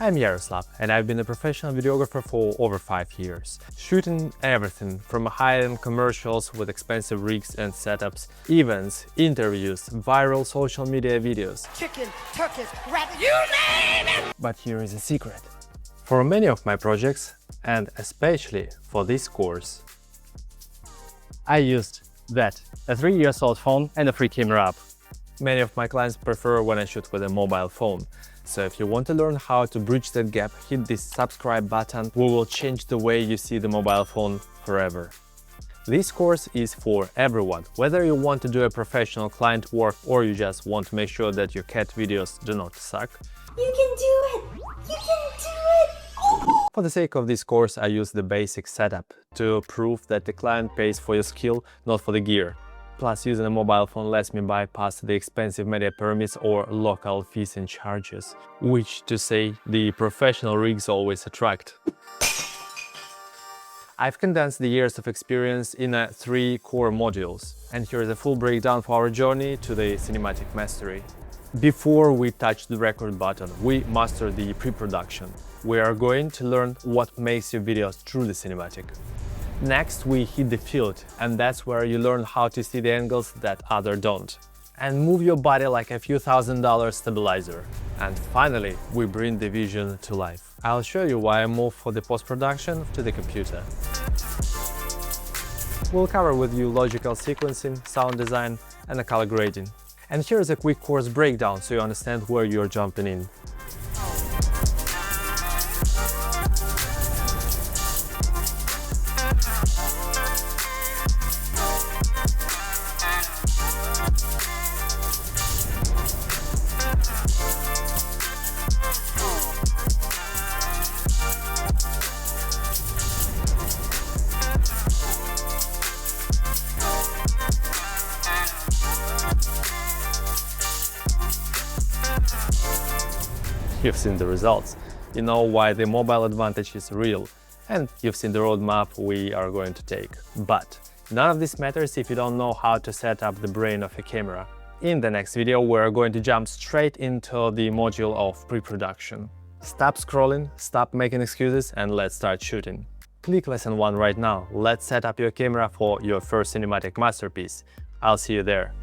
I'm Yaroslav, and I've been a professional videographer for over 5 years, shooting everything from high-end commercials with expensive rigs and setups, events, interviews, viral social media videos. Chicken, turkeys, rabbit, you name it! But here is a secret. For many of my projects, and especially for this course, I used a 3-year-old phone and a free camera app. Many of my clients prefer when I shoot with a mobile phone. So if you want to learn how to bridge that gap, hit this subscribe button. We will change the way you see the mobile phone forever. This course is for everyone, whether you want to do a professional client work or you just want to make sure that your cat videos do not suck. You can do it! You can do it! Oh. For the sake of this course, I use the basic setup to prove that the client pays for your skill, not for the gear. Plus, using a mobile phone lets me bypass the expensive media permits or local fees and charges, which, to say, the professional rigs always attract. I've condensed the years of experience in 3 core modules, and here is a full breakdown for our journey to the cinematic mastery. Before we touch the record button, we master the pre-production. We are going to learn what makes your videos truly cinematic. Next, we hit the field, and that's where you learn how to see the angles that others don't. And move your body like a few $1,000 stabilizer. And finally, we bring the vision to life. I'll show you why I moved for the post-production to the computer. We'll cover with you logical sequencing, sound design, and a color grading. And here's a quick course breakdown so you understand where you're jumping in. You've seen the results, you know why the mobile advantage is real, and you've seen the roadmap we are going to take. But none of this matters if you don't know how to set up the brain of a camera. In the next video, we're going to jump straight into the module of pre-production. Stop scrolling, stop making excuses, and let's start shooting. Click lesson 1 right now. Let's set up your camera for your first cinematic masterpiece. I'll see you there.